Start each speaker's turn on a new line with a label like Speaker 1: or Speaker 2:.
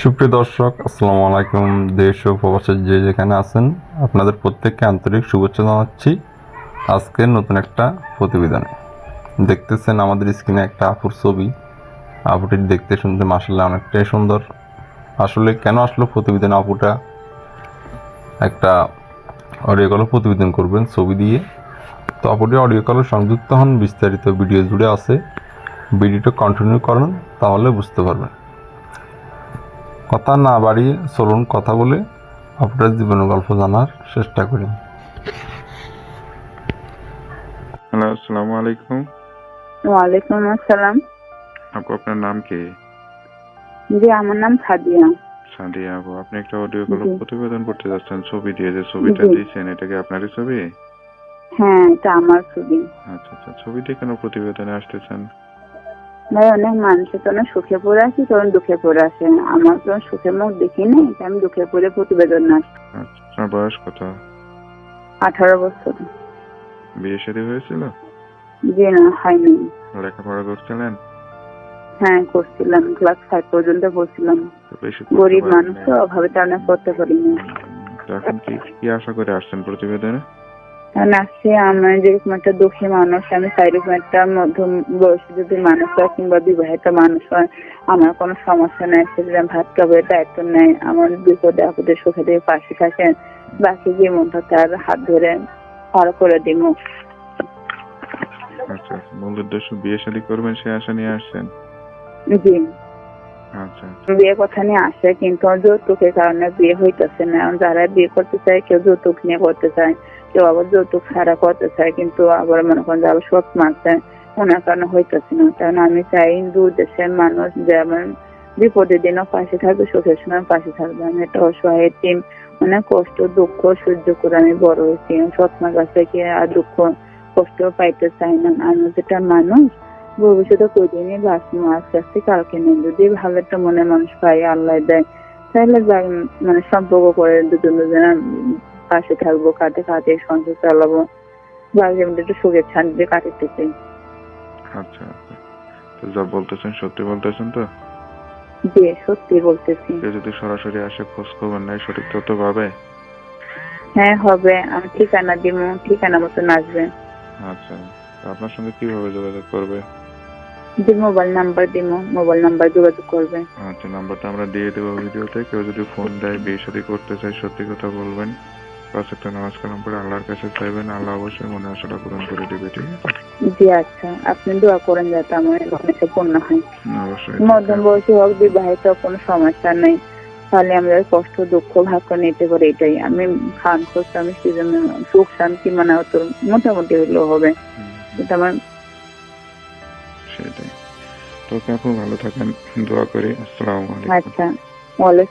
Speaker 1: সুপ্রিয় দর্শক, আসসালামু আলাইকুম। দেশ ও প্রবাসে যে যেখানে আছেন, আপনাদের প্রত্যেককে আন্তরিক শুভেচ্ছা জানাচ্ছি আজকের নতুন একটা প্রতিবেদনে। দেখতেছেন আমাদের স্ক্রিনে একটা আপুর ছবি। আপুটি দেখতে শুনতে মাশাআল্লাহ অনেকটাই সুন্দর। আসলে কেন আসলো প্রতিবেদন, আপুটা একটা অডিও কল প্রতিবেদন করবেন ছবি দিয়ে। তো আপুটি অডিও কলে সংযুক্ত হন, বিস্তারিত ভিডিও জুড়ে আছে। ভিডিওটা কন্টিনিউ করেন, তাহলে বুঝতে পারবেন। কথা না বাড়িয়ে চলুন কথা বলে আপনার জীবনের গল্প জানার চেষ্টা করি।
Speaker 2: হ্যালো, আসসালামু আলাইকুম।
Speaker 3: ওয়ালাইকুম আসসালাম।
Speaker 2: আপু, আপনার নাম কি?
Speaker 3: জি, আমার নাম সাদিয়া।
Speaker 2: সাদিয়া আপু, আপনি একটা অডিও কল
Speaker 3: জি।
Speaker 2: প্রতিবেদন করতে যাচ্ছেন ছবি দিয়ে, যে ছবিটা
Speaker 3: জি।
Speaker 2: দিয়েছেন এটা কি আপনারই ছবি?
Speaker 3: হ্যাঁ, এটা আমার ছবি।
Speaker 2: আচ্ছা আচ্ছা, ছবি দিয়ে কেন প্রতিবেদনে আসতেছেন?
Speaker 3: ভাই, অনেক মানুষের তো অনেক সুখে পড়ে আসি, তখন দুঃখে পড়ে আসে। আমার তো সুখের মুখ দেখি নেই, তাই আমি দুঃখে পড়ে প্রতিবেদন আসি।
Speaker 2: আচ্ছা, আপনার বয়স কত?
Speaker 3: 18 বছর।
Speaker 2: বিয়ে শাদী হয়েছিল?
Speaker 3: জি না, হয়নি।
Speaker 2: লেখাপড়া করছিলেন?
Speaker 3: হ্যাঁ, করছিলাম, ক্লাস 5 পর্যন্ত পড়ছিলাম।
Speaker 2: তো বেশি করতে
Speaker 3: গরিব
Speaker 2: পারেন
Speaker 3: মানুষ
Speaker 2: নাই।
Speaker 3: তো, অভাবে কারণে করতে পারিনি।
Speaker 2: তো এখন কি কি আশা করে আসছেন প্রতিবেদনে?
Speaker 3: কারণ আসছে আমার যেরকম একটা দুঃখী মানুষ, আমি চাইরকম একটা মধ্যম বয়সী যদি মানুষ হয় কিংবা বিবাহিত মানুষ হয়, আমার কোনো সমস্যা নেই, সেটা ভাত খাবার দায়িত্ব নেই, আমার বিপদে আপদে সুখে দিয়ে পাশে থাকেন, বাকি জীবনটা তার হাত ধরে পার করে দিব।
Speaker 2: আচ্ছা আচ্ছা, মূল উদ্দেশ্য বিয়ে শাদী করবেন সে আশা নিয়ে আসছেন?
Speaker 3: জি,
Speaker 2: আচ্ছা আচ্ছা।
Speaker 3: বিয়ে কথা নিয়ে আসে, কিন্তু যৌতুকের কারণে বিয়ে হইতেছে না। যারা বিয়ে করতে চায়, কেউ যৌতুক নিয়ে করতে চায়, কেউ আবার যৌতুক ছাড়া করতে চায়, কিন্তু আবার মনে করেন যারা সৎ মারছে ওনার কারণে হইতেছে না। কারণ আমি চাই দূর দেশের মানুষ যেমন বিপদের দিনও পাশে থাকবে, সুখের সময় পাশে থাকবে। আমি একটা অসহায় টিম, অনেক কষ্ট দুঃখ সহ্য করে আমি বড় হয়েছি। সৎ মার কাছ থেকে আর দুঃখ কষ্ট পাইতে চাই না। আমি যেটা মানুষ ভবিষ্যতে কোনদিনই বাঁচবো, আস্তে আস্তে কালকে নেই। যদি ভালো একটা মনে মানুষ পাই, আল্লাহ দেয়, তাহলে মানে সম্পর্ক করে দুজনের পাশে থাকবো, কাঁধে কাঁধে সংসার চালাবো, বাকি একটু সুখের শান্তিতে কাটাতে চাই।
Speaker 2: আচ্ছা আচ্ছা, তো যা বলতেছেন সত্যি বলতেছেন তো?
Speaker 3: জি, সত্যি বলতেছি।
Speaker 2: কেউ যদি সরাসরি আসে খোঁজ খবর নেয়, সঠিক তথ্য পাবে?
Speaker 3: হ্যাঁ, হবে। আমি ঠিকানা দিব, ঠিকানা মতন আসবে।
Speaker 2: আচ্ছা, তো আপনার সঙ্গে কিভাবে যোগাযোগ করবে?
Speaker 3: যে মোবাইল নাম্বার দিব, মোবাইল নাম্বার যোগাযোগ করবে।
Speaker 2: আচ্ছা, নাম্বারটা আমরা দিয়ে দেবো ভিডিওতে। কেউ যদি ফোন দেয়, বিয়ে শাদী করতে চায়, সত্যি কথা বলবেন, 5 ওয়াক্ত নামাজ কালাম পড়ে আল্লাহর কাছে চাইবেন, আল্লাহ অবশ্যই মনে আশাটা পূরণ করে দিবে, ঠিক আছে?
Speaker 3: জি আচ্ছা, আপনি দোয়া করেন যাতে আমার মানুষে পূর্ণ হয়।
Speaker 2: অবশ্যই।
Speaker 3: মধ্যম বয়সী হোক, বিবাহিত, কোনো সমস্যা নেই, তাহলে আমাদের কষ্ট দুঃখ ভাগ করে নিতে পারে। এটাই আমি খান করছি, আমি সেজন্য সুখ শান্তি মানে অত মোটামুটি হলেও হবে, এটা আমার।
Speaker 2: সেটাই। তো আপনি ভালো থাকেন, দোয়া করি। আসসালামু আলাইকুম।
Speaker 3: আচ্ছা, ওয়ালাইকুম